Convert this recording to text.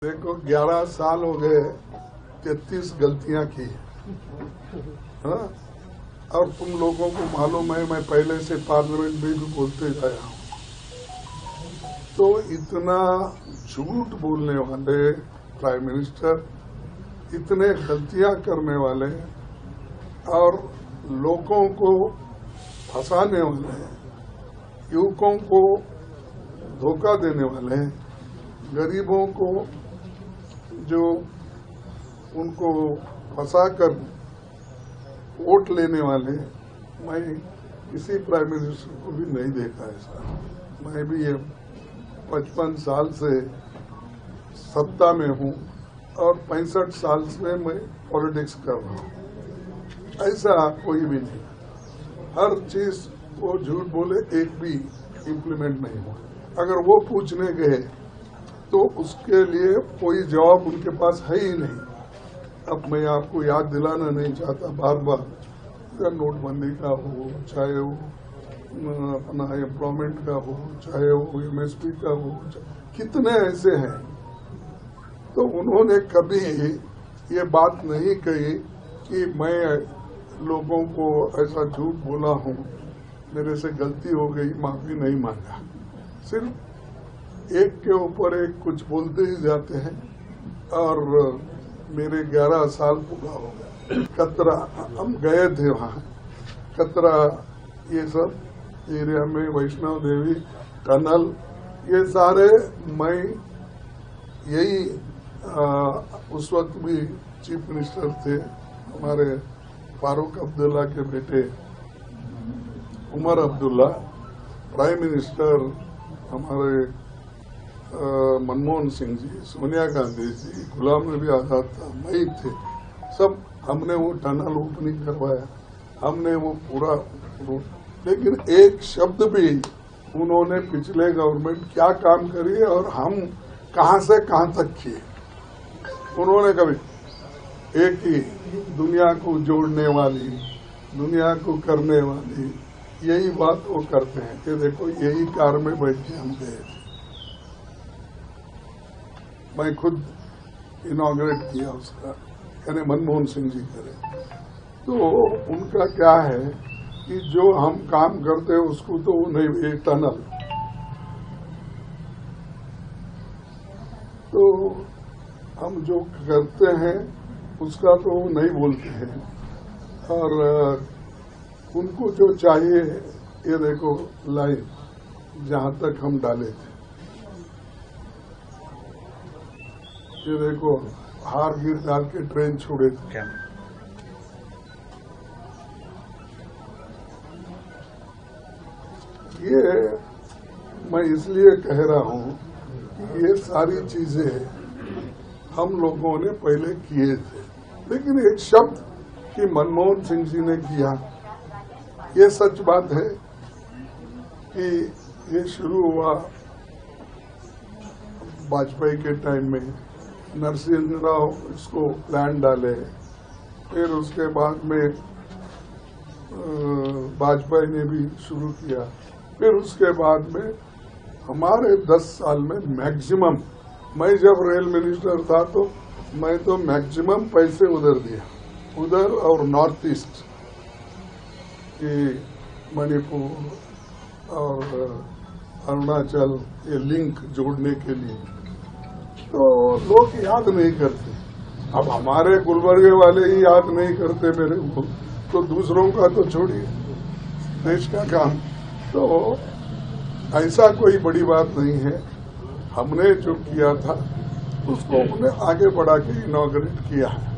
देखो 11 साल हो गए, 33 गलतियां की, हाँ? और तुम लोगों को मालूम है मैं पहले से पार्लियामेंट में भी बोलते आया हूँ। तो इतना झूठ बोलने वाले प्राइम मिनिस्टर, इतने गलतियां करने वाले और लोगों को फंसाने वाले, युवकों को धोखा देने वाले, गरीबों को जो उनको फंसाकर वोट लेने वाले, मैं किसी प्राइम मिनिस्टर को भी नहीं देखा ऐसा। मैं भी ये 55 साल से सत्ता में हूँ और 65 साल से मैं पॉलिटिक्स कर रहा हूँ। ऐसा कोई भी नहीं, हर चीज वो झूठ बोले, एक भी इम्प्लीमेंट नहीं हुआ। अगर वो पूछने गए तो उसके लिए कोई जवाब उनके पास है ही नहीं। अब मैं आपको याद दिलाना नहीं चाहता बार बार, नोटबंदी का हो, चाहे वो अपना एम्प्लॉयमेंट का हो, चाहे वो MSP का हो, कितने ऐसे हैं। तो उन्होंने कभी ये बात नहीं कही कि मैं लोगों को ऐसा झूठ बोला हूँ, मेरे से गलती हो गई, माफी नहीं मांगा। सिर्फ एक के ऊपर एक कुछ बोलते ही जाते हैं। और मेरे 11 साल पूरा हो गया। कतरा हम गए थे वहाँ, कतरा ये सब एरिया में, वैष्णव देवी टनल, ये सारे मैं यही उस वक्त भी चीफ मिनिस्टर थे हमारे फारूक अब्दुल्ला के बेटे उमर अब्दुल्ला, प्राइम मिनिस्टर हमारे मनमोहन सिंह जी, सोनिया गांधी जी, गुलाम नबी आजाद था, मैं थे, सब हमने वो टनल ओपनिंग करवाया, हमने वो पूरा रूट। लेकिन एक शब्द भी उन्होंने पिछले गवर्नमेंट क्या काम करी है और हम कहां से कहां तक किए, उन्होंने कभी एक ही दुनिया को जोड़ने वाली, दुनिया को करने वाली यही बात वो करते हैं कि देखो यही कार में बैठ के हम गए थे। मैं खुद इनॉग्रेट किया उसका, यानी मनमोहन सिंह जी करे। तो उनका क्या है कि जो हम काम करते हैं उसको तो वो नहीं, ये टनल तो हम जो करते हैं उसका तो वो नहीं बोलते हैं। और उनको जो चाहिए, ये देखो लाइन जहां तक हम डाले थे, ये देखो हार गिर डाल के ट्रेन छोड़े थे। ये मैं इसलिए कह रहा हूँ कि ये सारी चीजें हम लोगों ने पहले किए थे, लेकिन एक शब्द कि मनमोहन सिंह जी ने किया, ये सच बात है कि ये शुरू हुआ वाजपेयी के टाइम में, नरसिंह राव इसको प्लान डाले, फिर उसके बाद में वाजपेयी ने भी शुरू किया, फिर उसके बाद में हमारे 10 साल में मैक्सिमम, मैं जब रेल मिनिस्टर था तो मैं तो मैक्सिमम पैसे उधर दिया, उधर और नॉर्थ ईस्ट की, मणिपुर और अरुणाचल, ये लिंक जोड़ने के लिए। तो लोग याद नहीं करते। अब हमारे गुलबर्गे वाले ही याद नहीं करते मेरे को, तो दूसरों का तो छोड़िए, देश का काम। तो ऐसा कोई बड़ी बात नहीं है। हमने जो किया था उसको हमने आगे बढ़ा के इनॉग्रेट किया है।